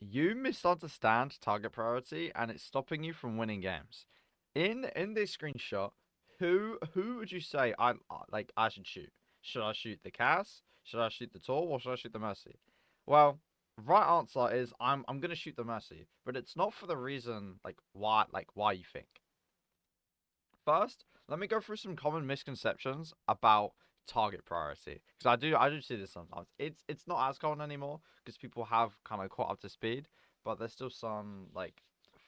You misunderstand target priority, and it's stopping you from winning games. In this screenshot, who would you say I should shoot? Should I shoot the Cass? Should I shoot the Tor? Or should I shoot the Mercy? Well, right answer is I'm gonna shoot the Mercy, but it's not for the reason why you think. First, let me go through some common misconceptions about target priority because I do see this sometimes. It's not as common anymore because people have kind of caught up to speed, but there's still some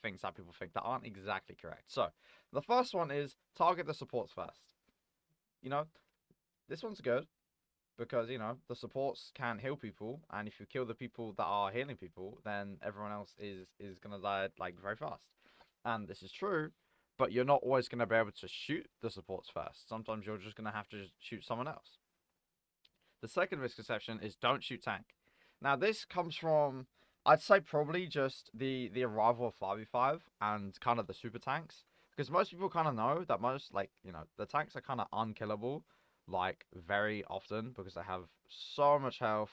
things that people think that aren't exactly correct. So, the first one is target the supports first. You know, this one's good because the supports can heal people, and if you kill the people that are healing people, then everyone else is gonna die very fast. And this is true, but you're not always gonna be able to shoot the supports first. Sometimes you're just gonna have to shoot someone else. The second misconception is don't shoot tank. Now this comes from, I'd say, probably just the arrival of 5v5 and kind of the super tanks, because most people kind of know that most the tanks are kind of unkillable very often because they have so much health.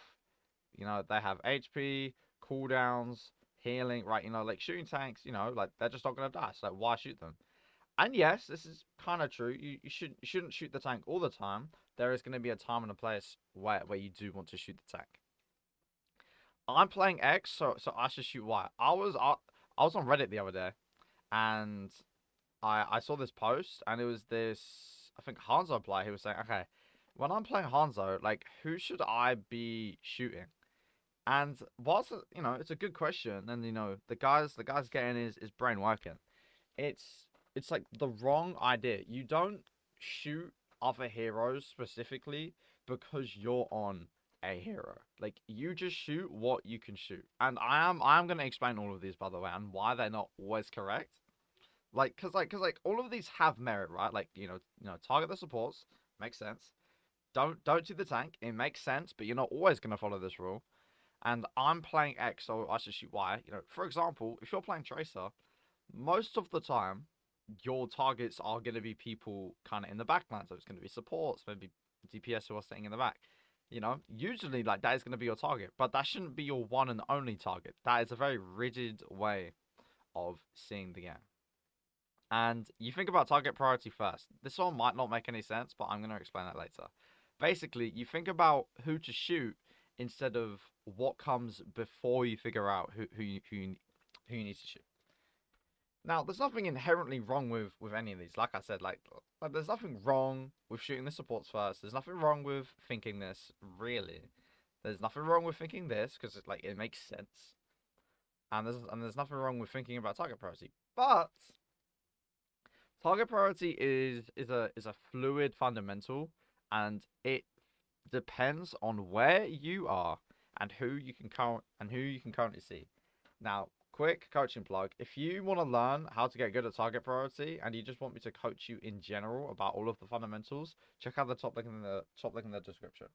They have HP, cooldowns, healing, right? Shooting tanks, they're just not gonna die. So why shoot them? And yes, this is kind of true. You shouldn't shoot the tank all the time. There is going to be a time and a place where you do want to shoot the tank. I'm playing X, so I should shoot Y. I was on Reddit the other day, and I saw this post, and it was this, I think, Hanzo player. He was saying, okay, when I'm playing Hanzo, who should I be shooting? And whilst it's a good question, and the guy's getting his brain working. It's like the wrong idea. You don't shoot other heroes specifically because you're on a hero. Like you just shoot what you can shoot. And I'm gonna explain all of these by the way and why they're not always correct. Cause all of these have merit, right? Target the supports, makes sense. Don't do the tank, it makes sense, but you're not always gonna follow this rule. And I'm playing X, so I should shoot Y. For example, if you're playing Tracer, most of the time, your targets are going to be people kind of in the backline. So it's going to be supports, maybe DPS who are sitting in the back. Usually that is going to be your target, but that shouldn't be your one and only target. That is a very rigid way of seeing the game. And you think about target priority first. This one might not make any sense, but I'm going to explain that later. Basically, you think about who to shoot instead of what comes before you figure out who you need to shoot. Now, there's nothing inherently wrong with any of these. Like I said, there's nothing wrong with shooting the supports first. There's nothing wrong with thinking this, really. There's nothing wrong with thinking this because it makes sense. And there's nothing wrong with thinking about target priority. But target priority is a fluid fundamental, and it depends on where you are and who you can currently see. Now, quick coaching plug. If you want to learn how to get good at target priority and you just want me to coach you in general about all of the fundamentals, check out the top link in the description.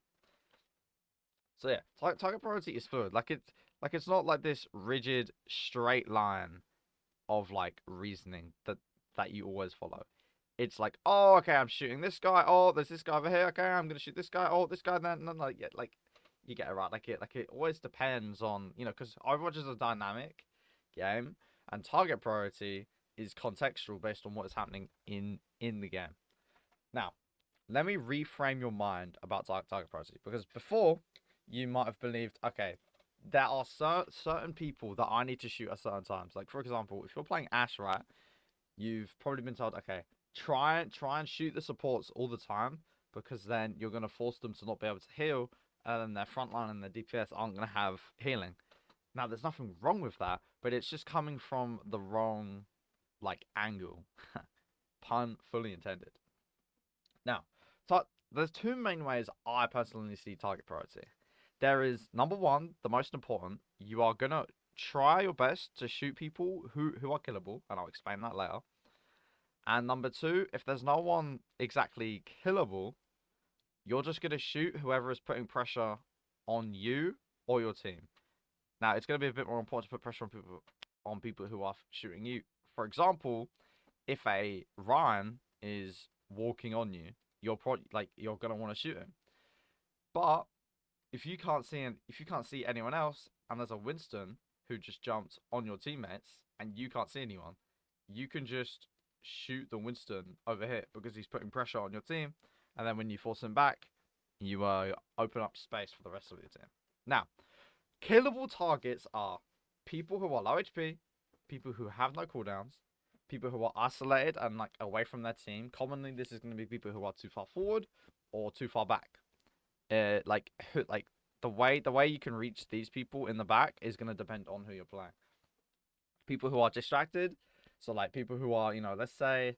So yeah, target priority is fluid. It's not like this rigid straight line of reasoning that you always follow. It's like, oh, okay, I'm shooting this guy. Oh, there's this guy over here. Okay, I'm gonna shoot this guy. Oh, this guy. Then, yeah, you get it right. It always depends on because Overwatch is a dynamic game, and target priority is contextual based on what is happening in the game. Now, let me reframe your mind about target priority because before you might have believed, okay, there are certain people that I need to shoot at certain times. Like for example, if you're playing Ash, right, you've probably been told, okay, try and shoot the supports all the time because then you're gonna force them to not be able to heal, and then their frontline and their DPS aren't gonna have healing. Now, there's nothing wrong with that, but it's just coming from the wrong angle. Pun fully intended. Now, there's two main ways I personally see target priority. There is number one, the most important. You are gonna try your best to shoot people who are killable, and I'll explain that later. And number two, if there's no one exactly killable, you're just gonna shoot whoever is putting pressure on you or your team. Now, it's gonna be a bit more important to put pressure on people who are shooting you. For example, if a Ryan is walking on you, you're gonna want to shoot him. But if you can't see anyone else, and there's a Winston, who just jumped on your teammates and you can't see anyone, you can just shoot the Winston over here because he's putting pressure on your team, and then when you force him back, you open up space for the rest of your team. Now, killable targets are people who are low HP, people who have no cooldowns, people who are isolated and like away from their team. Commonly, this is going to be people who are too far forward or too far back. Like the way you can reach these people in the back is going to depend on who you're playing. People who are distracted, so like people who are, let's say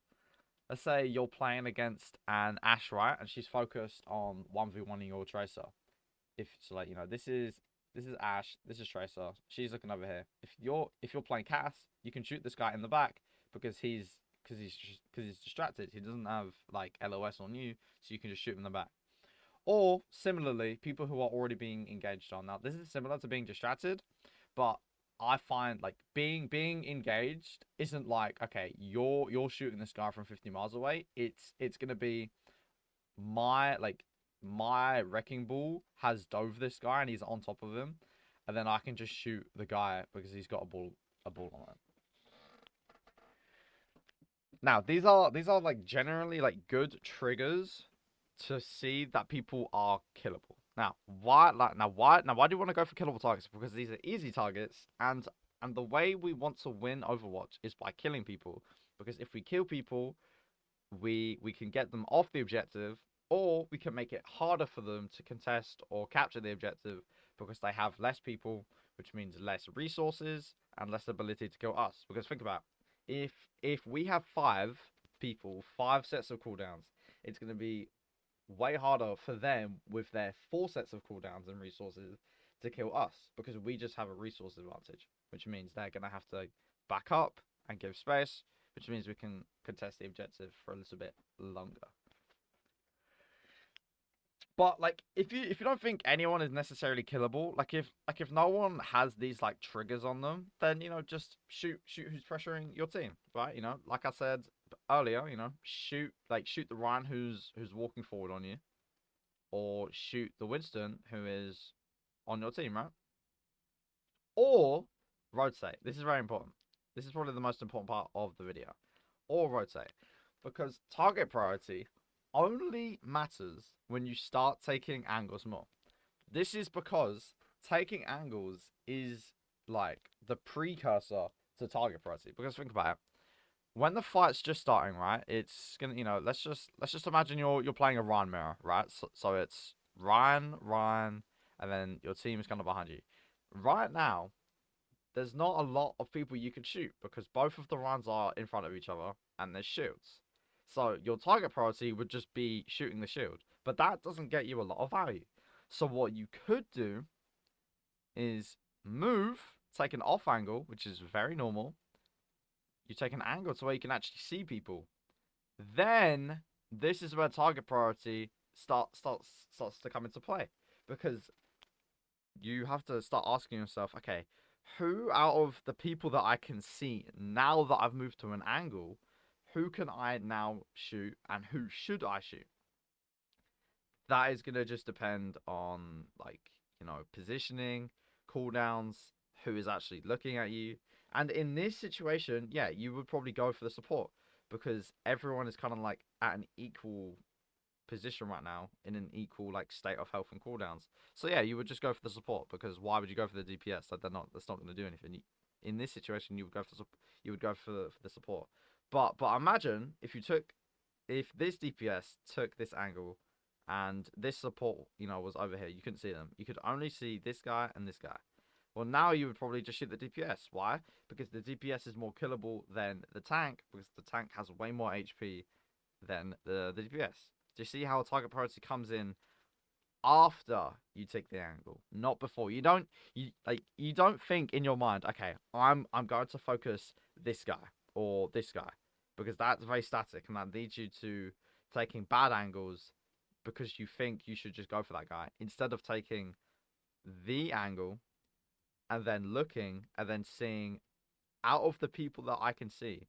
you're playing against an Ashe, right, and she's focused on 1v1ing your Tracer. If so, like, this is Ashe, this is Tracer. She's looking over here. If you're playing Cass, you can shoot this guy in the back because he's distracted. He doesn't have like LOS on you, so you can just shoot him in the back. Or similarly, people who are already being engaged on. Now, this is similar to being distracted, but I find like being engaged isn't like, okay, you're shooting this guy from 50 miles away. It's gonna be my wrecking ball has dove this guy and he's on top of him, and then I can just shoot the guy because he's got a ball on it. Now, these are like generally like good triggers to see that people are killable. Now why do you want to go for killable targets? Because these are easy targets, and the way we want to win Overwatch is by killing people. Because if we kill people, we can get them off the objective, or we can make it harder for them to contest or capture the objective because they have less people, which means less resources and less ability to kill us. Because think about it, if we have 5 people, 5 sets of cooldowns, it's going to be way harder for them with their 4 sets of cooldowns and resources to kill us because we just have a resource advantage, which means they're going to have to back up and give space, which means we can contest the objective for a little bit longer. But like, if you don't think anyone is necessarily killable, like if no one has these like triggers on them, then just shoot who's pressuring your team, right? Like I said earlier, shoot the Ryan who's walking forward on you, or shoot the Winston who is on your team, right? Or rotate. This is very important. This is probably the most important part of the video. Or rotate. Because target priority only matters when you start taking angles more. This is because taking angles is like the precursor to target priority. Because think about it. When the fight's just starting, right? It's gonna, let's just imagine you're playing a Ryan mirror, right? So it's Ryan, and then your team is kind of behind you. Right now, there's not a lot of people you can shoot because both of the runs are in front of each other and there's shields. So your target priority would just be shooting the shield, but that doesn't get you a lot of value. So what you could do is move, take an off angle, which is very normal. You take an angle to where you can actually see people. Then this is where target priority starts to come into play, because you have to start asking yourself, okay, who out of the people that I can see now that I've moved to an angle, who can I now shoot and who should I shoot? That is going to just depend on, like, positioning, cooldowns, who is actually looking at you. And in this situation, yeah, you would probably go for the support because everyone is kind of like at an equal position right now, in an equal like state of health and cooldowns. So yeah, you would just go for the support, because why would you go for the DPS? That's not going to do anything. In this situation, you would go for the support. But imagine if this DPS took this angle and this support, was over here. You couldn't see them. You could only see this guy and this guy. Well, now you would probably just shoot the DPS. Why? Because the DPS is more killable than the tank, because the tank has way more HP than the DPS. Do you see how target priority comes in after you take the angle, not before? You don't think in your mind, okay, I'm going to focus this guy or this guy, because that's very static and that leads you to taking bad angles because you think you should just go for that guy instead of taking the angle and then looking and then seeing, out of the people that I can see,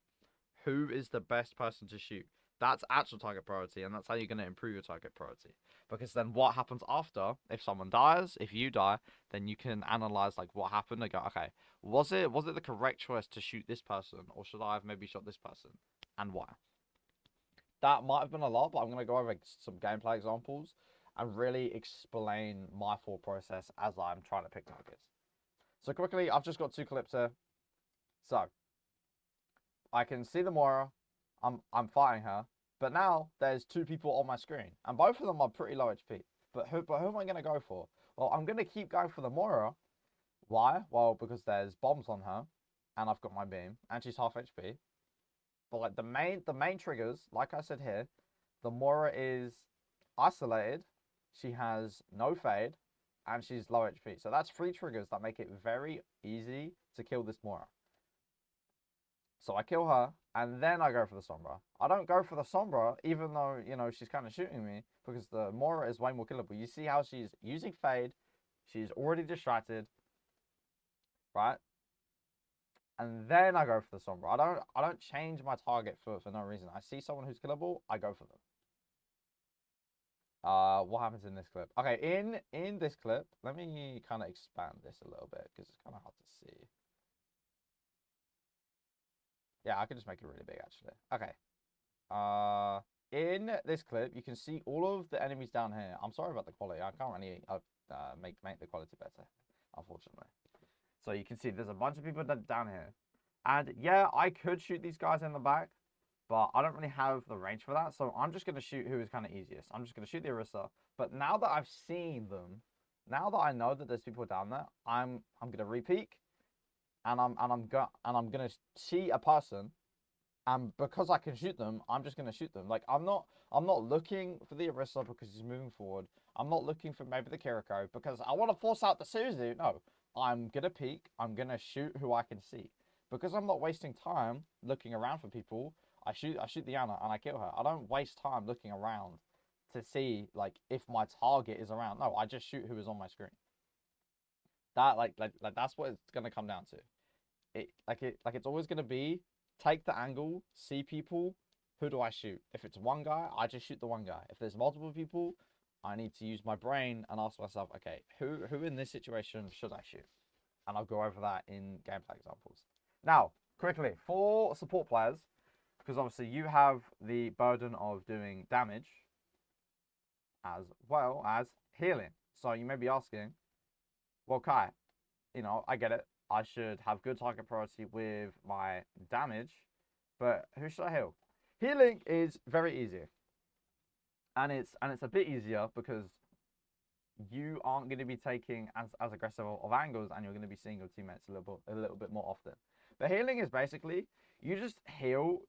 who is the best person to shoot That's actual target priority, and that's how you're going to improve your target priority. Because then what happens after, if someone dies, if you die, then you can analyze like what happened and go, okay, was it the correct choice to shoot this person, or should I have maybe shot this person, and why? That might have been a lot, but I'm going to go over some gameplay examples and really explain my thought process as I'm trying to pick targets. So quickly, I've just got 2 clips here. So I can see the Moira. I'm fighting her, but now there's 2 people on my screen, and both of them are pretty low HP. But who am I going to go for? Well, I'm going to keep going for the Moira. Why? Well, because there's bombs on her, and I've got my beam, and she's half HP. But like the main triggers, like I said here, the Moira is isolated, she has no fade, and she's low HP. So that's 3 triggers that make it very easy to kill this Moira. So I kill her, and then I go for the Sombra. I don't go for the Sombra, even though, you know, she's kind of shooting me, because the Moira is way more killable. You see how she's using fade, she's already distracted, right? And then I go for the Sombra. I don't change my target for no reason. I see someone who's killable, I go for them. What happens in this clip? Okay, in this clip, let me kind of expand this a little bit because it's kind of hard to see. Yeah, I can just make it really big actually. Okay. In this clip, you can see all of the enemies down here. I'm sorry about the quality. I can't really make the quality better, unfortunately. So you can see there's a bunch of people down here. And yeah, I could shoot these guys in the back, but I don't really have the range for that. So I'm just going to shoot who is kind of easiest. I'm just going to shoot the Orisa. But now that I've seen them, now that I know that there's people down there, I'm going to re-peek, and I'm going to see a person, and because I can shoot them, I'm just going to shoot them. Like I'm not looking for the Orisa because he's moving forward. I'm not looking for maybe the Kiriko because I want to force out the Suzu. No, I'm going to peek. I'm going to shoot who I can see. Because I'm not wasting time looking around for people, I shoot the Ana and I kill her. I don't waste time looking around to see like if my target is around. No, I just shoot who is on my screen. That like that's what it's gonna come down to. It's always gonna be take the angle, see people, who do I shoot? If it's one guy, I just shoot the one guy. If there's multiple people, I need to use my brain and ask myself, okay, who in this situation should I shoot? And I'll go over that in gameplay examples. Now, quickly, for support players, because obviously you have the burden of doing damage as well as healing. So you may be asking, well, Kai, you know, I get it. I should have good target priority with my damage, but who should I heal? Healing is very easy. And it's a bit easier because you aren't going to be taking as aggressive of angles, and you're going to be seeing your teammates a little bit more often. But healing is basically you just heal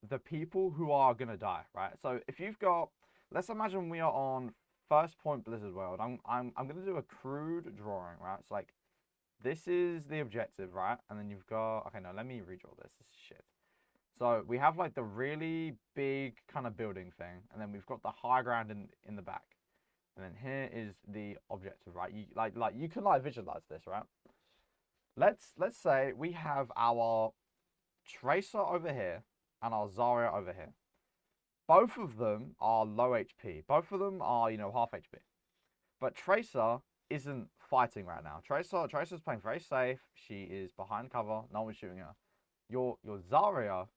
the people who are going to die, right? So if you've got, let's imagine we are on First Point Blizzard World. I'm going to do a crude drawing, right? It's like this is the objective, right? And then you've got, okay, no, let me redraw this. This is shit. So we have like the really big kind of building thing, and then we've got the high ground in the back. And then here is the objective, right? You like you can like visualize this, right? Let's say we have our Tracer over here and our Zarya over here. Both of them are low HP. Both of them are, you know, half HP. But Tracer isn't fighting right now. Tracer's playing very safe. She is behind cover. No one's shooting her. Your Zarya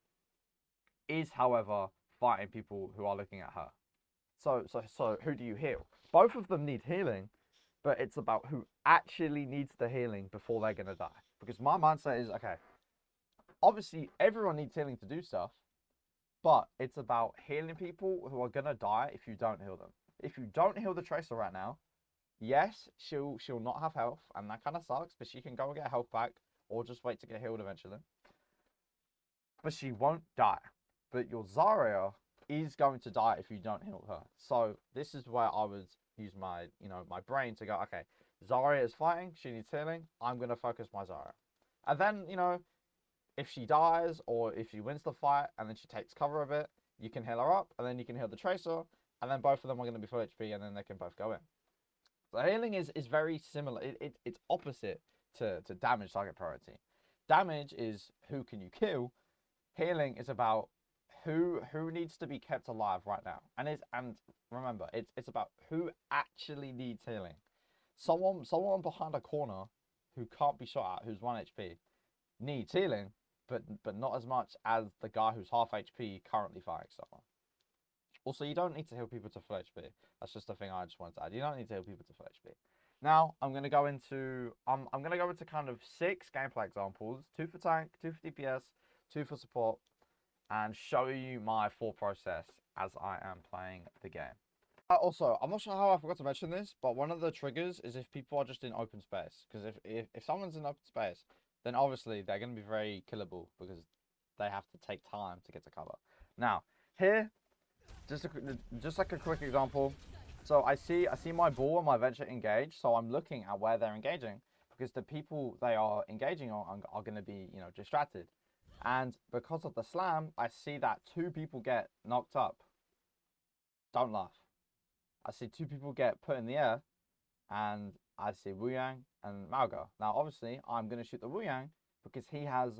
is, however, fighting people who are looking at her. So who do you heal? Both of them need healing, but it's about who actually needs the healing before they're going to die. Because my mindset is, okay, obviously everyone needs healing to do stuff, but it's about healing people who are going to die if you don't heal them. If you don't heal the Tracer right now, yes, she'll not have health, and that kind of sucks, but she can go and get health back, or just wait to get healed eventually. But she won't die. But your Zarya is going to die if you don't heal her. So this is where I would use my, you know, my brain to go, okay, Zarya is fighting, she needs healing, I'm going to focus my Zarya. And then, you know, if she dies or if she wins the fight and then she takes cover of it, you can heal her up, and then you can heal the Tracer, and then both of them are going to be full HP, and then they can both go in. So healing is very similar. It's opposite to damage target priority. Damage is who can you kill. Healing is about who needs to be kept alive right now, and remember, it's about who actually needs healing. Someone behind a corner who can't be shot at, who's 1 HP, needs healing, but not as much as the guy who's half HP currently fighting someone. Also, you don't need to heal people to full HP. That's just a thing I just wanted to add. You don't need to heal people to full HP. Now I'm gonna go into kind of 6 gameplay examples: 2 for tank, 2 for DPS, 2 for support, and show you my thought process as I am playing the game. Also, I'm not sure how I forgot to mention this, but one of the triggers is if people are just in open space. Because if someone's in open space, then obviously they're going to be very killable because they have to take time to get to cover. Now, here, just like a quick example. So I see my ball and my venture engage, so I'm looking at where they're engaging because the people they are engaging on are going to be, distracted. And because of the slam, I see that 2 people get knocked up. Don't laugh. I see 2 people get put in the air, and I see Wu Yang and Malga. Now, obviously, I'm going to shoot the Wu Yang because he has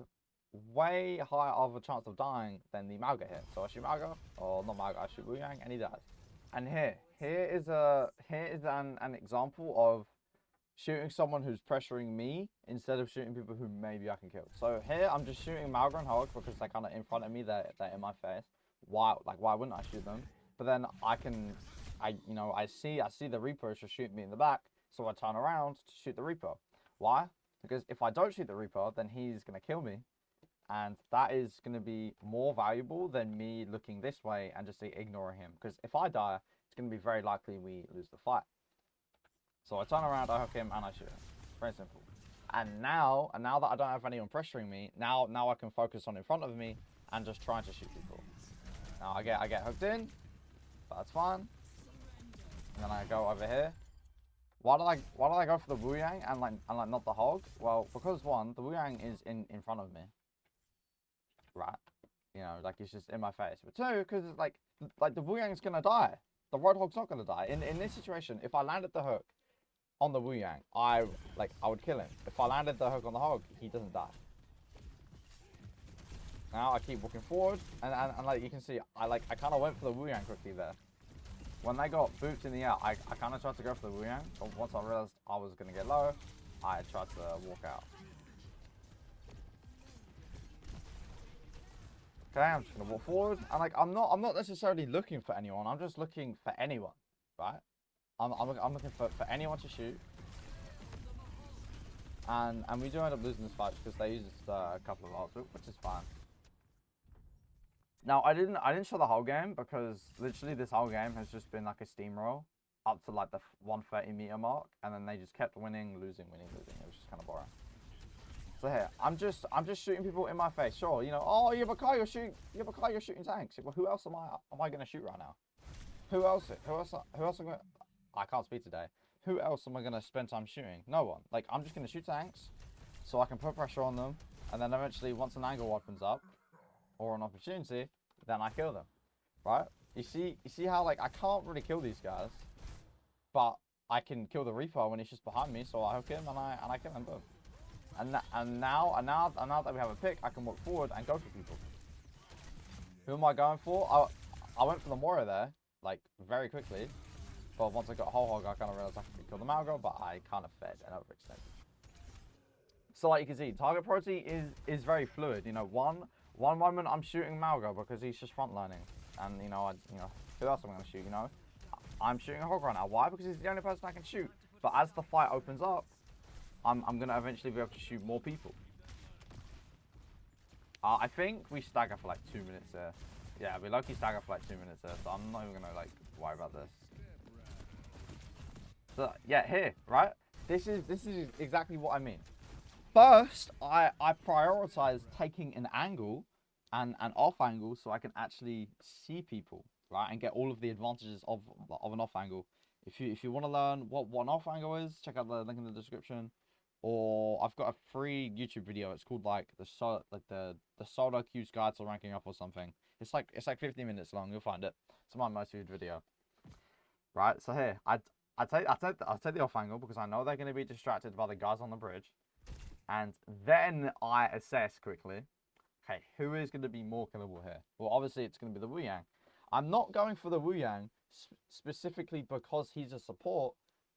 way higher of a chance of dying than the Malga here. So I shoot Malga, or not Malga, I shoot Wu Yang, and he dies. And here is an example of shooting someone who's pressuring me instead of shooting people who maybe I can kill. So here I'm just shooting Malga and Hulk because they're kind of in front of me, they're in my face. Why wouldn't I shoot them? But then I see the Reaper is just shooting me in the back, so I turn around to shoot the Reaper. Why? Because if I don't shoot the Reaper, then he's gonna kill me, and that is gonna be more valuable than me looking this way and just ignoring him. Because if I die, it's gonna be very likely we lose the fight. So I turn around, I hook him, and I shoot him. Very simple. And now that I don't have anyone pressuring me, now I can focus on in front of me and just trying to shoot people. Now I get hooked in. But that's fine. And then I go over here. Why did I go for the Wu Yang and not the Hog? Well, because one, the Wu Yang is in front of me. Right. He's just in my face. But 2, because it's like the Wu Yang's gonna die. The Roadhog's not gonna die. In this situation, if I landed the hook on the Wu Yang, I would kill him. If I landed the hook on the Hog, he doesn't die. Now I keep walking forward, and like you can see, I kind of went for the Wu Yang quickly there. When they got boots in the air, I kind of tried to go for the Wu Yang, but once I realized I was gonna get low, I tried to walk out. Okay, I'm just gonna walk forward, and I'm not necessarily looking for anyone. I'm just looking for anyone, right? I'm looking for anyone to shoot. And we do end up losing this fight because they used a couple of ults, which is fine. Now, I didn't show the whole game because literally this whole game has just been like a steamroll up to like the 130 meter mark, and then they just kept winning, losing. It was just kind of boring. So here, I'm just shooting people in my face. Sure, oh, you have a car, you're shooting tanks. Well, who else am I gonna shoot right now? Who else am I can't speak today. Who else am I gonna spend time shooting? No one. I'm just gonna shoot tanks so I can put pressure on them, and then eventually once an angle opens up or an opportunity, then I kill them, right? You see how I can't really kill these guys, but I can kill the Reaper when he's just behind me, so I hook him and I kill him, boom. And now that we have a pick, I can walk forward and go for people. Who am I going for? I went for the Mora there, very quickly, but once I got whole hog, I kind of realized I could kill the Malgo, but I kind of fed and overextended. So you can see, target priority is very fluid. One moment I'm shooting Malgo because he's just frontlining, and who else am I going to shoot? I'm shooting a hog right now. Why? Because he's the only person I can shoot. But as the fight opens up, I'm going to eventually be able to shoot more people. I think we stagger for 2 minutes there. Yeah, we low-key stagger for 2 minutes there, so I'm not even going to worry about this. So yeah, here, right? This is exactly what I mean. First, I prioritize taking an angle and an off angle so I can actually see people, right, and get all of the advantages of an off angle. If you want to learn what an off angle is, check out the link in the description. Or I've got a free YouTube video. It's called the Solo Q's Guide to Ranking Up or something. It's like 15 minutes long. You'll find it. It's my most viewed video. Right. So here, I take the off angle because I know they're going to be distracted by the guys on the bridge. And then I assess quickly okay, who is going to be more killable here? Well, obviously it's going to be the Wu Yang. I'm not going for the Wu Yang specifically because he's a support.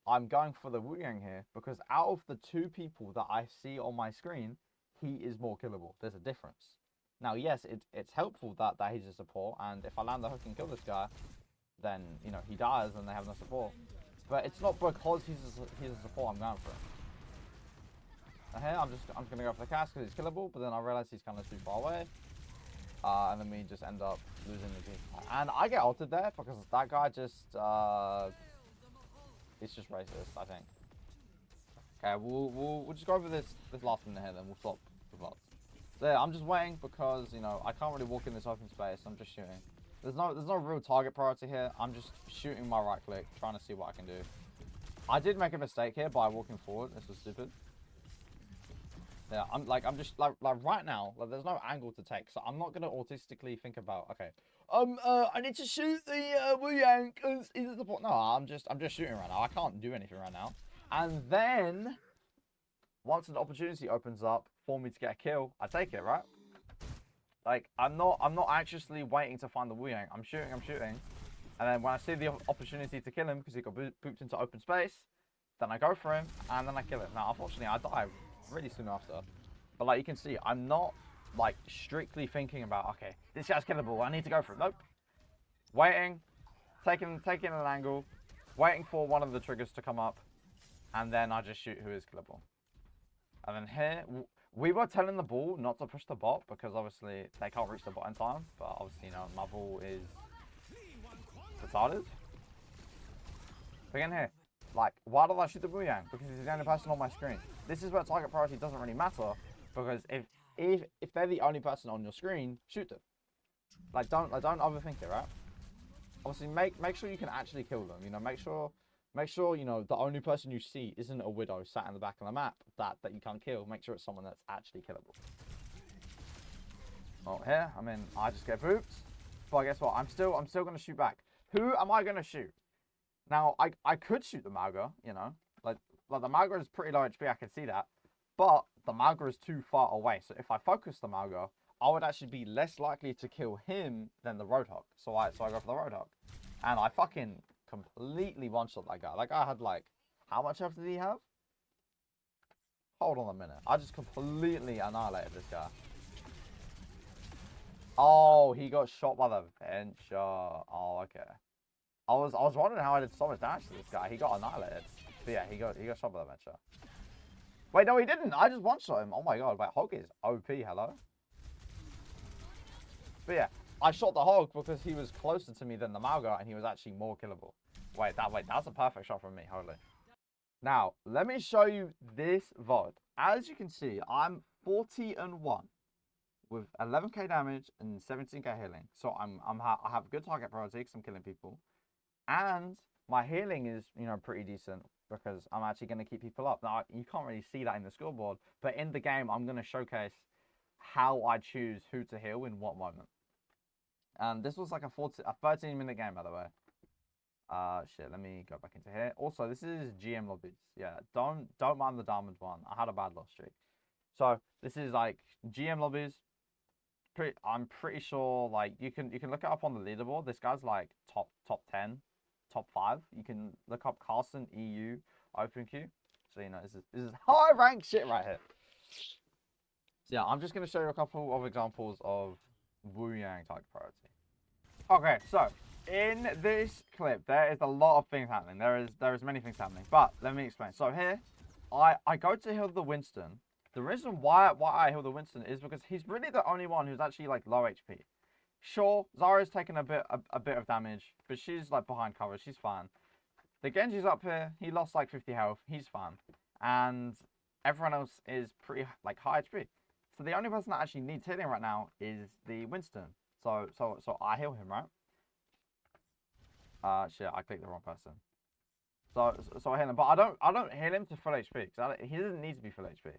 I'm going for the Wu Yang here because out of the two people that I see on my screen, he is more killable. There's a difference. Now, yes, it's helpful that he's a support, and if I land the hook and kill this guy, then, you know, he dies and they have no support. But it's not because he's a support I'm going for it. And here, I'm just going to go for the cast because he's killable, but then I realize he's kind of too far away. And then we just end up losing the game. And I get ulted there because that guy just, it's just racist, I think. Okay, we'll just go over this last minute here, then we'll stop the vlogs. So yeah, I'm just waiting because, you know, I can't really walk in this open space. I'm just shooting. There's no real target priority here. I'm just shooting my right click, trying to see what I can do. I did make a mistake here by walking forward. This was stupid. Yeah, I'm just like right now, like there's no angle to take, so I'm not gonna autistically think about, okay, I need to shoot the Wu Yang because he's a support. No, I'm just shooting right now. I can't do anything right now. And then once an opportunity opens up for me to get a kill, I take it, right? Like I'm not anxiously waiting to find the Wu Yang. I'm shooting, and then when I see the opportunity to kill him because he got pooped into open space, then I go for him and then I kill him. Now, unfortunately, I die really soon after. But like you can see, I'm not like strictly thinking about, okay, this guy's killable, I need to go for it. Nope. Waiting, taking an angle, waiting for one of the triggers to come up, and then I just shoot who is killable. And then here, we were telling the ball not to push the bot because obviously they can't reach the bot in time. But obviously, you know, my ball is retarded. Again here, like, why did I shoot the Wu Yang? Because he's the only person on my screen. This is where target priority doesn't really matter, because if they're the only person on your screen, shoot them. Like don't overthink it, right? Obviously, make sure you can actually kill them. You know, make sure you know the only person you see isn't a widow sat in the back of the map that you can't kill. Make sure it's someone that's actually killable. Well, here, I mean, I just get booped, but guess what? I'm still gonna shoot back. Who am I gonna shoot? Now, I could shoot the Mauga, you know, like the Mauga is pretty low HP, I can see that, but the Mauga is too far away. So if I focus the Mauga, I would actually be less likely to kill him than the Roadhog. So I go for the Roadhog, and I fucking completely one-shot that guy. That guy had like, how much health did he have? Hold on a minute. I just completely annihilated this guy. Oh, he got shot by the Venture. Oh, okay. I was wondering how I did so much damage to this guy. He got annihilated. But yeah, he got shot by the Venture. Wait, no, he didn't. I just one-shot him. Oh my god. Wait, Hog is OP. Hello. But yeah, I shot the Hog because he was closer to me than the Mauga, and he was actually more killable. Wait, that's a perfect shot from me. Holy. Now, let me show you this VOD. As you can see, I'm 40-1 with 11k damage and 17k healing. So I have good target priority because I'm killing people. And my healing is, you know, pretty decent because I'm actually going to keep people up. Now, you can't really see that in the scoreboard, but in the game, I'm going to showcase how I choose who to heal in what moment. And this was like a 13-minute game, by the way. Shit, let me go back into here. Also, this is GM lobbies. Yeah, don't mind the diamond one. I had a bad loss streak. So this is like GM lobbies. I'm pretty sure like you can look it up on the leaderboard. This guy's like top 10, top 5. You can look up Carson EU Open Queue. So you know this is high rank shit right here. So yeah, I'm just gonna show you a couple of examples of Wu Yang target priority. Okay, so in this clip there is a lot of things happening. There is many things happening, but let me explain. So here, I go to heal the Winston. The reason why I heal the Winston is because he's really the only one who's actually like low HP. Sure, Zara's taken a bit of damage, but she's like behind cover. She's fine. The Genji's up here. He lost like 50 health. He's fine, and everyone else is pretty like high HP. So the only person that actually needs healing right now is the Winston. So I heal him, right? Shit, I clicked the wrong person. So I heal him, but I don't heal him to full HP because he doesn't need to be full HP,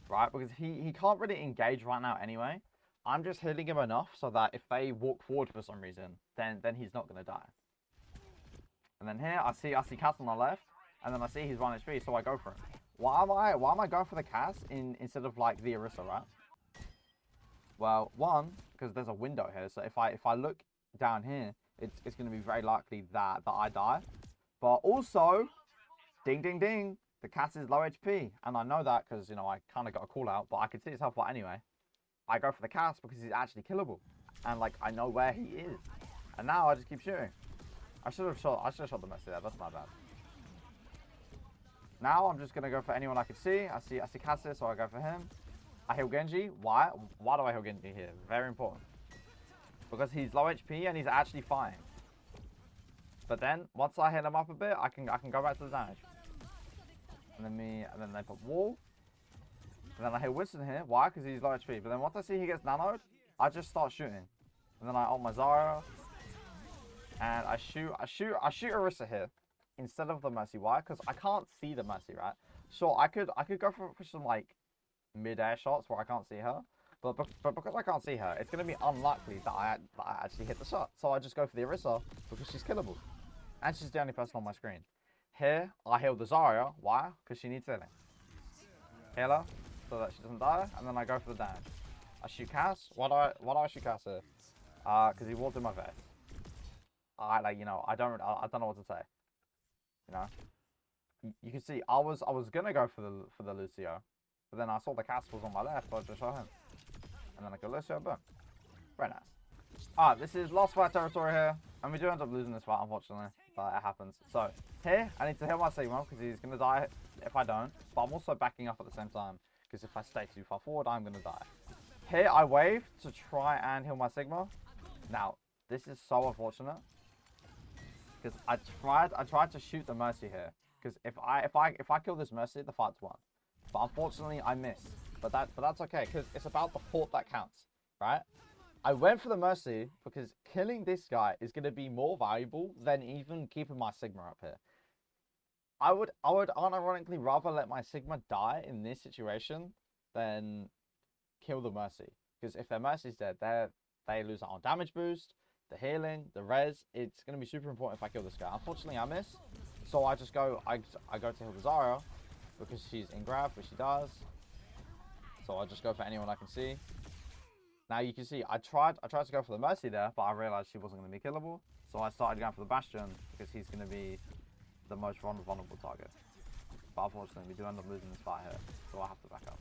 right? Because he can't really engage right now anyway. I'm just healing him enough so that if they walk forward for some reason, then he's not gonna die. And then here I see Cass on the left, and then I see he's 1 HP, so I go for him. Why am I going for the Cass instead of like the Orisa, right? Well, one, because there's a window here, so if I look down here, it's going to be very likely that I die. But also, ding ding ding, the cat is low HP, and I know that because, you know, I kind of got a call out, but I can see his health bar anyway. I go for the cast because he's actually killable, and like I know where he is, and now I just keep shooting. I should have shot the Messi there. That's my bad. Now I'm just gonna go for anyone I can see. I see Cassis, so I go for him. I heal Genji. Why? Why do I heal Genji here? Very important. Because he's low HP and he's actually fighting. But then once I hit him up a bit, I can go back to the damage. And then they put wall. And then I heal Winston here. Why? Because he's low HP. But then once I see he gets nanoed, I just start shooting. And then I ult my Zarya. And I shoot Orisa here instead of the Mercy. Why? Because I can't see the Mercy, right? So I could go for some like mid-air shots where I can't see her. But because I can't see her, it's going to be unlikely that I actually hit the shot. So I just go for the Orisa because she's killable. And she's the only person on my screen. Here, I heal the Zarya. Why? Because she needs healing. Heal her so that she doesn't die. And then I go for the damage. I shoot Cass. Why do I shoot Cass here? Because he walked in my face. I don't know what to say. You know? You can see I was gonna go for the Lucio. But then I saw the cast was on my left, so I just shot him. And then I go Lucio, boom. Very nice. Alright, this is last fight territory here. And we do end up losing this fight, unfortunately. But it happens. So, here, I need to heal my Sigma, because he's going to die if I don't. But I'm also backing up at the same time, because if I stay too far forward, I'm going to die. Here, I wave to try and heal my Sigma. Now, this is so unfortunate. Because I tried to shoot the Mercy here. Because if I kill this Mercy, the fight's won. But unfortunately, I missed. But that's okay, because it's about the fort that counts, right? I went for the Mercy because killing this guy is going to be more valuable than even keeping my Sigma up here. I would unironically rather let my Sigma die in this situation than kill the Mercy. Because if their Mercy's dead, they lose out on damage boost, the healing, the res. It's going to be super important if I kill this guy. Unfortunately, I miss. So I just go, I go to heal the Zarya because she's in grab, which she does. So I just go for anyone I can see. Now you can see I tried to go for the Mercy there, but I realized she wasn't going to be killable. So I started going for the Bastion because he's going to be the most vulnerable target. But unfortunately, we do end up losing this fight here, so I have to back up.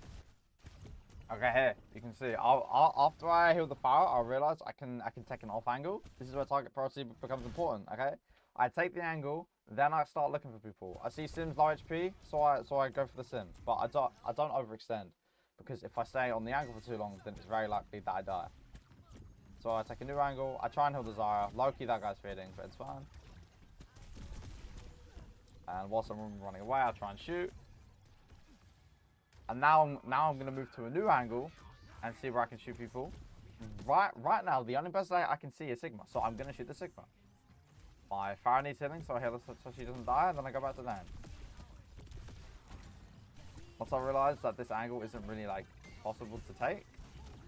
Okay, here you can see. After I heal the Pharaoh, I realize I can take an off angle. This is where target priority becomes important. Okay, I take the angle, then I start looking for people. I see Sim's low HP, so I go for the Sim, but I don't overextend. Because if I stay on the angle for too long, then it's very likely that I die. So I take a new angle, I try and heal the Zarya. Low-key, that guy's feeding, but it's fine. And whilst I'm running away, I try and shoot. And now I'm going to move to a new angle and see where I can shoot people. Right now, the only person I can see is Sigma, so I'm going to shoot the Sigma. My Pharah needs healing, so I heal her so she doesn't die, and then I go back to land. Once I realised that this angle isn't really like possible to take,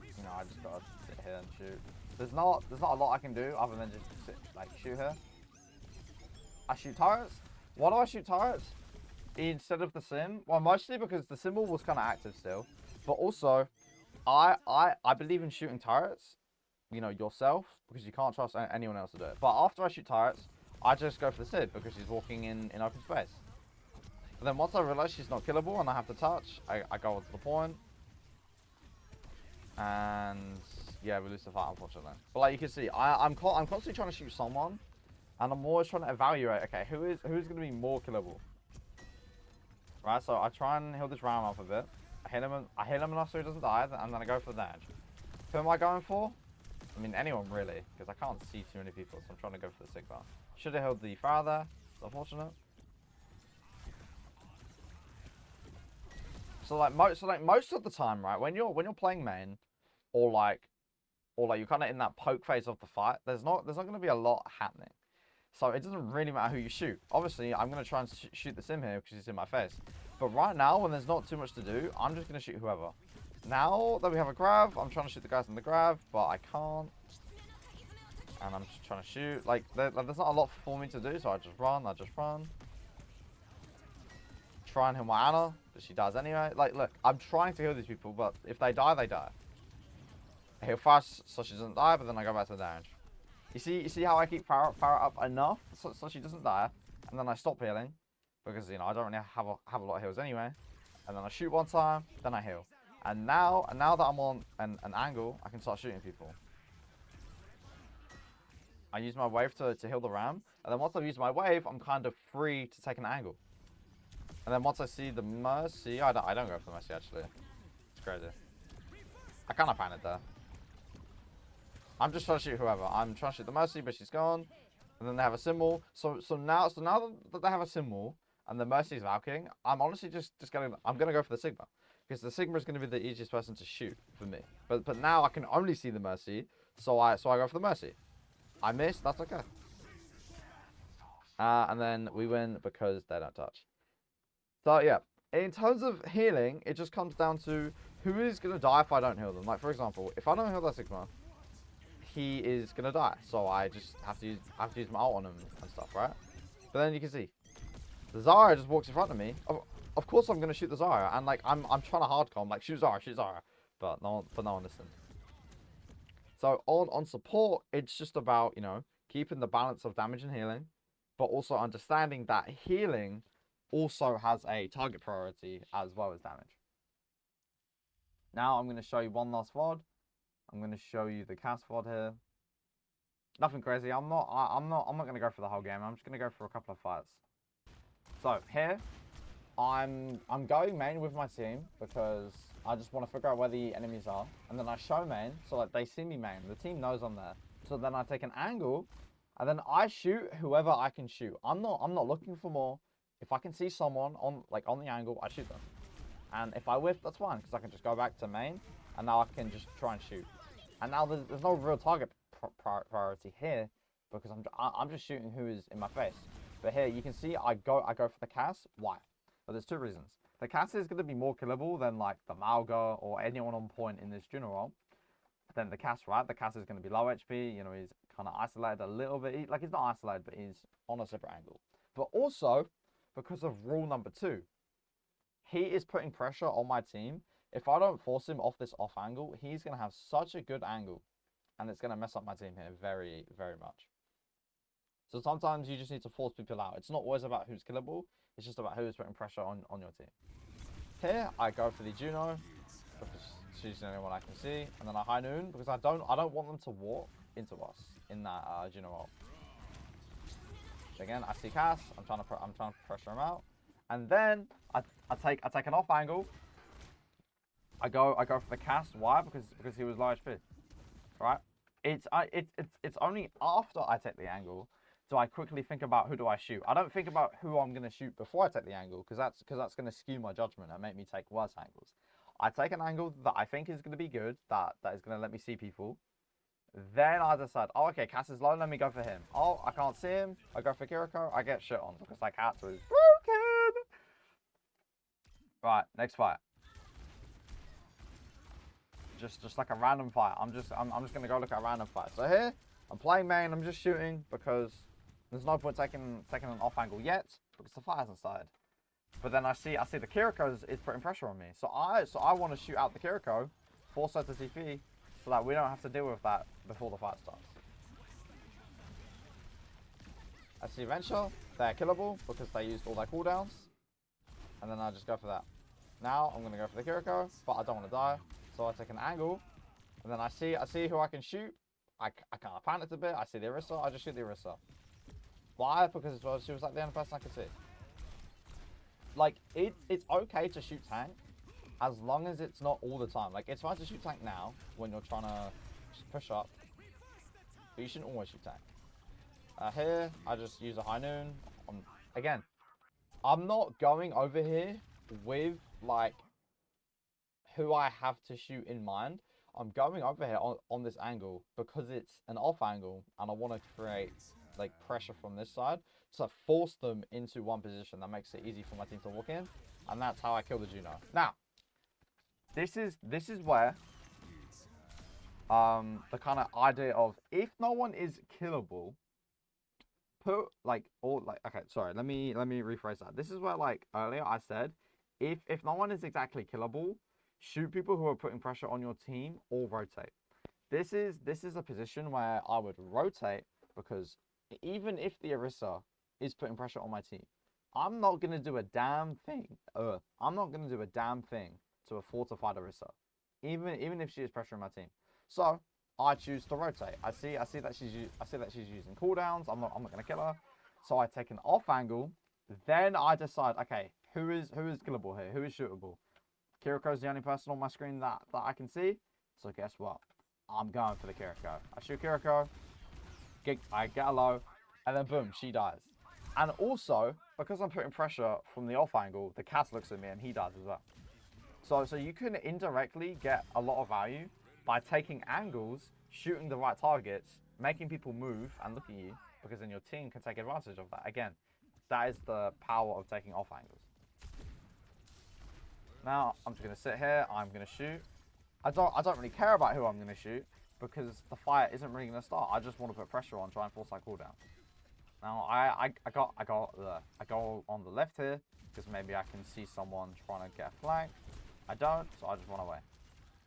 you know, I just gotta sit here and shoot. There's not a lot I can do other than just sit, like shoot her. I shoot turrets. Why do I shoot turrets instead of the Sim? Well, mostly because the symbol was kind of active still, but also I believe in shooting turrets. You know, yourself, because you can't trust anyone else to do it. But after I shoot turrets, I just go for the Sid because she's walking in open space. But then once I realize she's not killable and I have to touch, I go on to the point. And yeah, we lose the fight, unfortunately. But like you can see, I'm constantly trying to shoot someone, and I'm always trying to evaluate, okay, who's going to be more killable? Right, so I try and heal this round off a bit. I hit him enough so he doesn't die, and then I go for the damage. Who am I going for? I mean, anyone really, because I can't see too many people, so I'm trying to go for the Sigma. Should have held the Pharah there. It's unfortunate. So most of the time, right, when you're playing main, or you're kind of in that poke phase of the fight, there's not going to be a lot happening. So it doesn't really matter who you shoot. Obviously, I'm going to try and shoot the Sim here because he's in my face. But right now, when there's not too much to do, I'm just going to shoot whoever. Now that we have a grab, I'm trying to shoot the guys in the grab, but I can't. And I'm just trying to shoot. Like there's not a lot for me to do, so I just run. Try and heal my Ana, but she dies anyway. Like, look, I'm trying to heal these people, but if they die, they die. He'll fast so she doesn't die, but then I go back to the damage. You see how I keep power up enough so she doesn't die, and then I stop healing because I don't really have a lot of heals anyway. And then I shoot one time, then I heal. And now that I'm on an angle, I can start shooting people. I use my wave to heal the ram, and then once I've used my wave, I'm kind of free to take an angle. And then once I see the mercy, I don't go for the mercy actually. It's crazy. I kind of panicked there. I'm just trying to shoot whoever. I'm trying to shoot the mercy, but she's gone. And then they have a symbol. So now that they have a symbol and the mercy is Valking, I'm honestly I'm gonna go for the Sigma. Because the Sigma is gonna be the easiest person to shoot for me. But now I can only see the mercy, so I go for the mercy. I missed, that's okay. And then we win because they don't touch. So yeah, in terms of healing, it just comes down to who is gonna die if I don't heal them. Like for example, if I don't heal that Sigma, he is gonna die. So I just have to use my ult on him and stuff, right? But then you can see, the Zarya just walks in front of me. Of course I'm gonna shoot the Zarya, and like I'm trying to hardcom, like shoot Zarya, but no one listened. So on support, it's just about keeping the balance of damage and healing, but also understanding that healing also has a target priority as well as damage. Now I'm gonna show you one last VOD. I'm going to show you the cast VOD here. Nothing crazy. I'm not going to go for the whole game. I'm just going to go for a couple of fights. So here, I'm going main with my team because I just want to figure out where the enemies are, and then I show main so that they see me main. The team knows I'm there. So then I take an angle, and then I shoot whoever I can shoot. I'm not looking for more. If I can see someone on the angle, I shoot them. And if I whiff, that's fine because I can just go back to main, and now I can just try and shoot. And now there's no real target priority here because I'm just shooting who is in my face. But here you can see I go for the Cass. Why? But there's two reasons. The Cass is going to be more killable than like the Malga or anyone on point in this general. Then the Cass, right? The Cass is going to be low HP. He's kind of isolated a little bit. He's not isolated, but he's on a separate angle. But also because of rule number 2, he is putting pressure on my team. If I don't force him off this off angle, he's going to have such a good angle. And it's going to mess up my team here very, very much. So sometimes you just need to force people out. It's not always about who's killable. It's just about who's putting pressure on your team. Here, I go for the Juno because she's the only one I can see. And then I high noon because I don't want them to walk into us in that Juno ult. So again, I see Cass. I'm trying to pressure him out. And then I take an off angle. I go for the cast. Why? Because he was low HP, right? It's only after I take the angle do I quickly think about who do I shoot. I don't think about who I'm gonna shoot before I take the angle because that's gonna skew my judgment and make me take worse angles. I take an angle that I think is gonna be good, that is gonna let me see people. Then I decide, oh okay, Cass is low, let me go for him. Oh, I can't see him. I go for Kiriko. I get shit on because that Cass was broken. Right, next fight. Just like a random fight. I'm just gonna go look at a random fight. So here, I'm playing main. I'm just shooting because there's no point taking an off angle yet because the fight hasn't started. But then I see the Kiriko is putting pressure on me. So I want to shoot out the Kiriko, force her to TP, so that we don't have to deal with that before the fight starts. I see Venture. They're killable because they used all their cooldowns, and then I just go for that. Now I'm gonna go for the Kiriko, but I don't want to die. So I take an angle, and then I see who I can shoot. I kind of panicked a bit. I see the Orisa. I just shoot the Orisa. Why? Because she was like the only person I could see. Like it's okay to shoot tank, as long as it's not all the time. Like it's fine to shoot tank now when you're trying to just push up, but you shouldn't always shoot tank. Here I just use a high noon. Again, I'm not going over here with like who I have to shoot in mind. I'm going over here on this angle because it's an off angle and I want to create like pressure from this side to force them into one position that makes it easy for my team to walk in, and that's how I kill the Juno. Now, this is where the kind of idea of if no one is killable, okay, sorry, let me rephrase that. This is where like earlier I said if no one is exactly killable, shoot people who are putting pressure on your team or rotate. This is a position where I would rotate because even if the Orisa is putting pressure on my team, I'm not gonna do a damn thing. I'm not gonna do a damn thing to a fortified Orisa, even if she is pressuring my team. So I choose to rotate. I see that she's using cooldowns. I'm not gonna kill her. So I take an off angle. Then I decide, okay, who is killable here? Who is shootable? Kiriko's the only person on my screen that I can see. So guess what? I'm going for the Kiriko. I shoot Kiriko. I get a low, and then boom, she dies. And also, because I'm putting pressure from the off angle, the Cass looks at me and he dies as well. So you can indirectly get a lot of value by taking angles, shooting the right targets, making people move and look at you, because then your team can take advantage of that. Again, that is the power of taking off angles. Now, I'm just going to sit here, I'm going to shoot. I don't really care about who I'm going to shoot, because the fight isn't really going to start. I just want to put pressure on, try and force that cooldown. Now, I go on the left here, because maybe I can see someone trying to get a flank. I don't, so I just run away.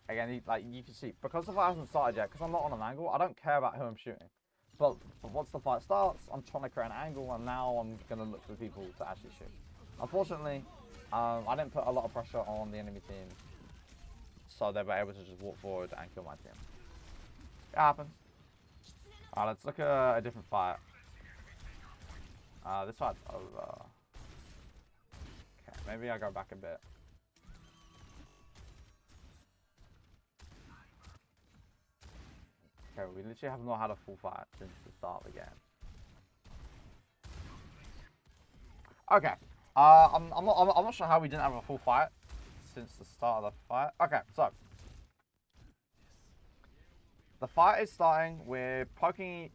Again, like you can see, because the fight hasn't started yet, because I'm not on an angle, I don't care about who I'm shooting. But once the fight starts, I'm trying to create an angle, and now I'm going to look for people to actually shoot. Unfortunately, I didn't put a lot of pressure on the enemy team, so they were able to just walk forward and kill my team. It happens. Alright, let's look at a different fight. This fight's over. Okay, maybe I go back a bit. Okay, we literally have not had a full fight since the start of the game. Okay. I'm not sure how we didn't have a full fight since the start of the fight. Okay, so the fight is starting. We're poking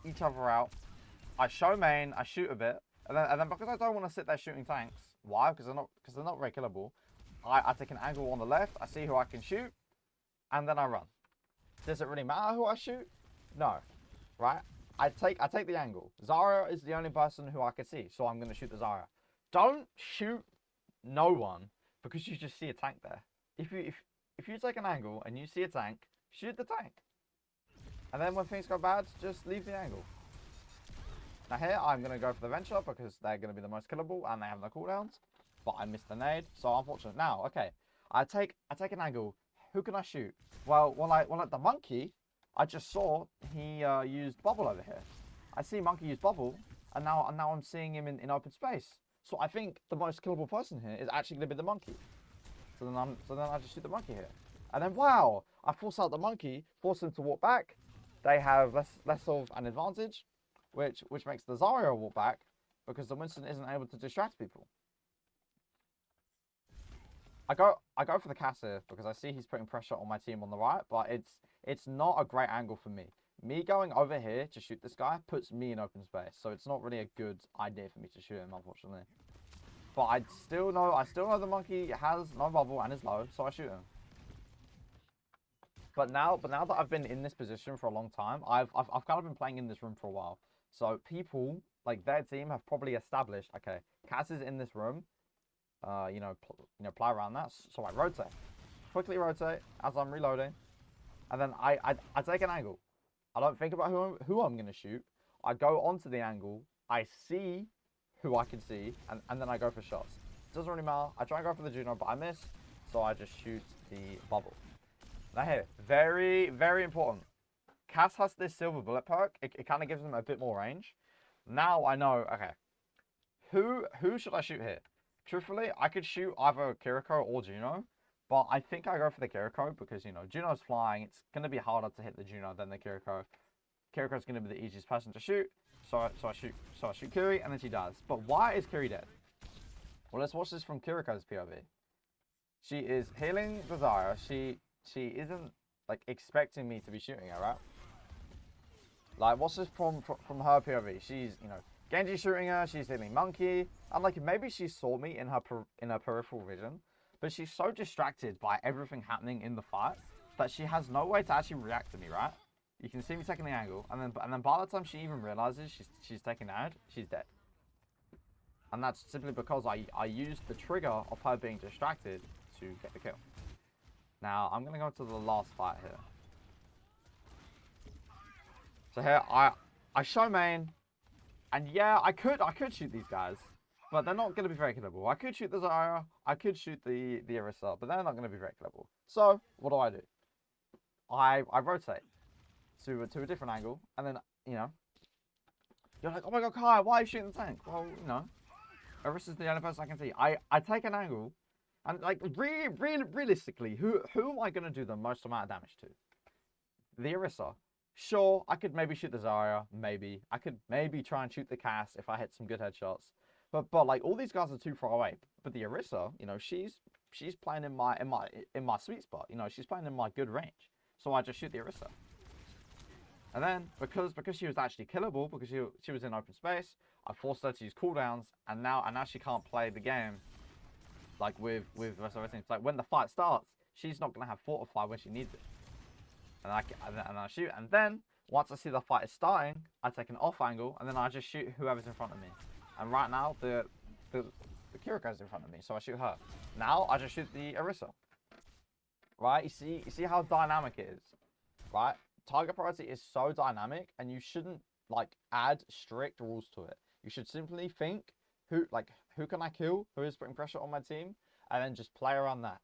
each other out. I show main. I shoot a bit, and then because I don't want to sit there shooting tanks. Why? Because they're not very killable. I take an angle on the left. I see who I can shoot, and then I run. Does it really matter who I shoot? No, right? I take the angle. Zarya is the only person who I can see, so I'm gonna shoot the Zarya. Don't shoot no one because you just see a tank there. If you take an angle and you see a tank, shoot the tank. And then when things go bad, just leave the angle. Now here, I'm going to go for the Venture because they're going to be the most killable and they have no cooldowns. But I missed the nade, so unfortunate. Now, okay, I take an angle. Who can I shoot? Well, at the Monkey, I just saw he used Bubble over here. I see Monkey use Bubble, and now I'm seeing him in open space. So I think the most killable person here is actually going to be the Monkey. So then I just shoot the Monkey here. And then, wow, I force out the Monkey, force him to walk back. They have less of an advantage, which makes the Zarya walk back because the Winston isn't able to distract people. I go for the Cass here because I see he's putting pressure on my team on the right, but it's not a great angle for me. Me going over here to shoot this guy puts me in open space, so it's not really a good idea for me to shoot him, unfortunately. But I still know the Monkey has no bubble and is low, so I shoot him. But now that I've been in this position for a long time, I've kind of been playing in this room for a while. So people, like their team, have probably established, okay, Cass is in this room. Play around that. So I rotate, quickly rotate as I'm reloading, and then I take an angle. I don't think about who I'm gonna shoot. I go onto the angle. I see who I can see, and then I go for shots. Doesn't really matter. I try and go for the Juno, but I miss, so I just shoot the bubble. Now here, very, very important. Cass has this silver bullet perk. It kind of gives them a bit more range. Now I know, okay, who should I shoot here? Truthfully, I could shoot either Kiriko or Juno, but I think I go for the Kiriko because, Juno's flying. It's going to be harder to hit the Juno than the Kiriko. Kiriko's going to be the easiest person to shoot, so I shoot Kiri, and then she dies. But why is Kiri dead? Well, let's watch this from Kiriko's POV. She is healing the Zarya. She isn't, like, expecting me to be shooting her, right? Like, what's this from her POV? She's, Genji shooting her, she's hitting Monkey. And, like, maybe she saw me in her peripheral vision, but she's so distracted by everything happening in the fight that she has no way to actually react to me, right? You can see me taking the angle, and then by the time she even realizes she's taking the ad, she's dead. And that's simply because I used the trigger of her being distracted to get the kill. Now, I'm going to go to the last fight here. So here I show main, and yeah, I could shoot these guys, but they're not gonna be very killable. I could shoot the Zarya, I could shoot the Orisa, but they're not gonna be very killable. So what do? I rotate to a different angle, and then you're like, oh my god, Kai, why are you shooting the tank? Well, Orisa's the only person I can see. I take an angle, and like realistically, who am I gonna do the most amount of damage to? The Orisa. Sure, I could maybe shoot the Zarya, maybe. I could maybe try and shoot the Cass if I hit some good headshots. But like all these guys are too far away. But the Orisa, she's playing in my sweet spot. She's playing in my good range. So I just shoot the Orisa. And then because she was actually killable, because she was in open space, I forced her to use cooldowns, and now she can't play the game like with the rest of everything. It's like when the fight starts, she's not gonna have fortify when she needs it. And I shoot, and then once I see the fight is starting, I take an off angle, and then I just shoot whoever's in front of me. And right now the Kiriko's in front of me, so I shoot her. Now I just shoot the Orisa. Right? You see how dynamic it is, right? Target priority is so dynamic, and you shouldn't like add strict rules to it. You should simply think who can I kill, who is putting pressure on my team, and then just play around that.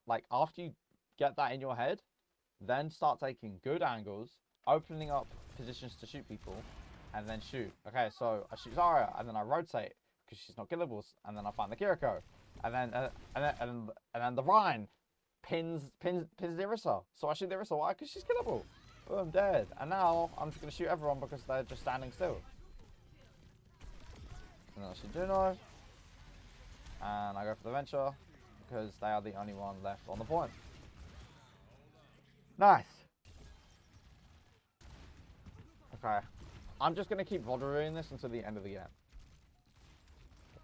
Like after you get that in your head, then start taking good angles, opening up positions to shoot people, and then shoot. Okay, so I shoot Zarya, and then I rotate because she's not killable, and then I find the Kiriko, and then the Rhine pins the Orisa. So I shoot the Orisa. Why? Because she's killable. Oh, I'm dead. And now I'm just gonna shoot everyone because they're just standing still. And then I shoot Juno, and I go for the Venture because they are the only one left on the point. Nice. Okay. I'm just gonna keep doing this until the end of the game.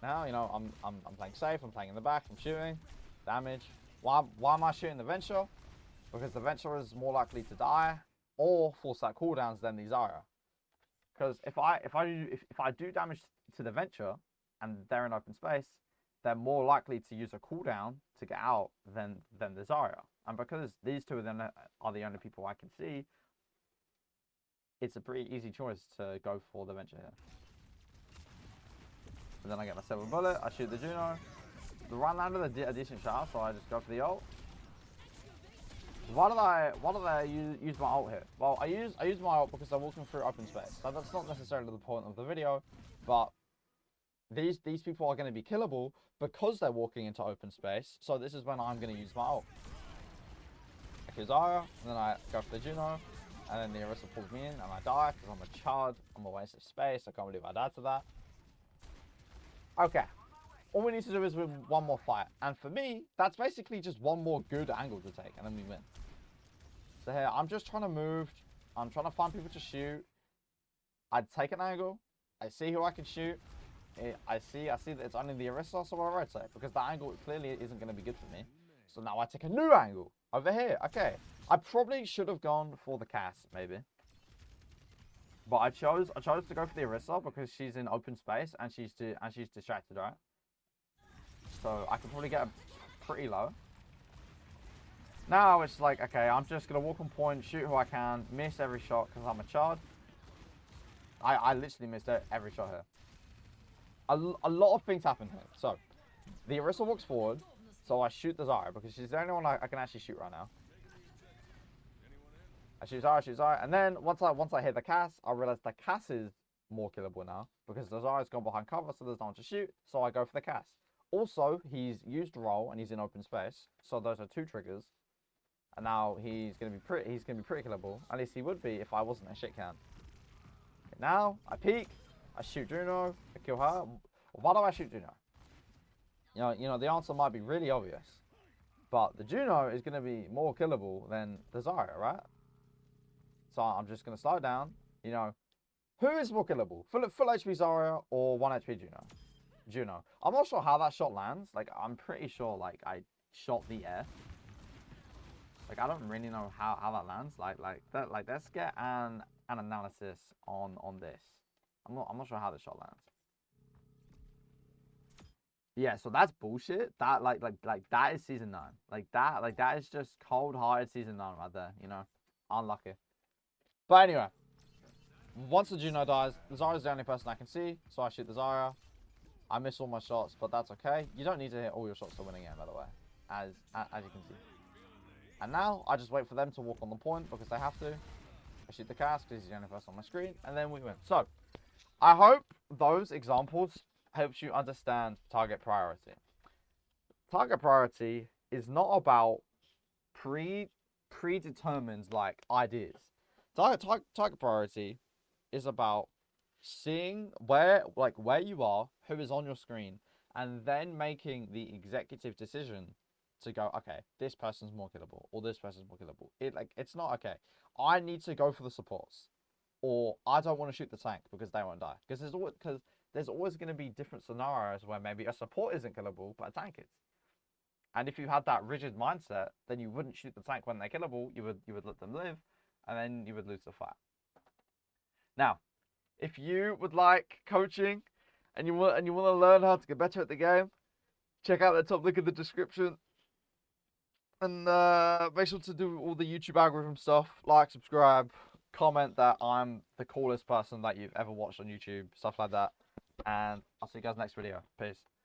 Now, I'm playing safe, I'm playing in the back, I'm shooting. Damage. Why am I shooting the Venture? Because the Venture is more likely to die or force that cooldowns than the Zarya. Because if I do damage to the Venture and they're in open space, they're more likely to use a cooldown to get out than the Zarya. And because these two of them are the only people I can see, it's a pretty easy choice to go for the Venture here. And then I get my silver bullet, I shoot the Juno. The run landed a decent shot, so I just go for the ult. Why did I use my ult here? Well, I use my ult because I'm walking through open space. So that's not necessarily the point of the video, but these people are going to be killable because they're walking into open space. So this is when I'm going to use my ult. I kill Zarya, and then I go for the Juno, and then the Orisa pulls me in, and I die because I'm a chud. I'm a waste of space. I can't believe I died to that. Okay. All we need to do is win one more fight. And for me, that's basically just one more good angle to take, and then we win. So here, I'm just trying to move. I'm trying to find people to shoot. I take an angle. I see who I can shoot. I see that it's only the Orisa, so I rotate. Because that angle clearly isn't going to be good for me. So now I take a new angle over here. Okay. I probably should have gone for the Cass, maybe. But I chose to go for the Orisa because she's in open space and she's distracted, right? So I could probably get her pretty low. Now it's like, okay, I'm just going to walk on point, shoot who I can, miss every shot because I'm a chard. I literally missed every shot here. A lot of things happen here. So, the Orisa walks forward, so I shoot the Zarya because she's the only one I can actually shoot right now. I shoot Zarya, and then once I hit the Cass, I realize the Cass is more killable now because the Zarya's gone behind cover, so there's no one to shoot, so I go for the Cass. Also, he's used roll and he's in open space, so those are two triggers. And now he's gonna be pretty killable. At least he would be if I wasn't a shit can. Okay, now I peek, I shoot Juno, I kill her. Why do I shoot Juno? The answer might be really obvious, but the Juno is gonna be more killable than the Zarya, right? So I'm just gonna slow down. Who is more killable? Full HP Zarya or 1 HP Juno? Juno. I'm not sure how that shot lands. Like, I'm pretty sure, like, I shot the air. Like, I don't really know how that lands. Like, let's get an analysis on this. I'm not sure how the shot lands. Yeah, so that's bullshit. That, like, that is Season 9. Like, that is just cold-hearted Season 9 right there, Unlucky. But anyway. Once the Juno dies, the Zarya's the only person I can see, so I shoot the Zarya. I miss all my shots, but that's okay. You don't need to hit all your shots to win a game, by the way, as you can see. And now, I just wait for them to walk on the point, because they have to. I shoot the cast, because he's the only person on my screen, and then we win. So, I hope those examples helps you understand target priority. Target priority is not about predetermined, like, ideas. Target priority is about seeing where you are, who is on your screen, and then making the executive decision to go, okay, this person's more killable, or this person's more killable. It's not okay. I need to go for the supports, or I don't want to shoot the tank because they won't die. Because there's always going to be different scenarios where maybe a support isn't killable, but a tank is. And if you had that rigid mindset, then you wouldn't shoot the tank when they're killable. You would let them live, and then you would lose the fight. Now, if you would like coaching and you want to learn how to get better at the game, check out the top link in the description. And make sure to do all the YouTube algorithm stuff. Like, subscribe, comment that I'm the coolest person that you've ever watched on YouTube, stuff like that. And I'll see you guys next video. Peace.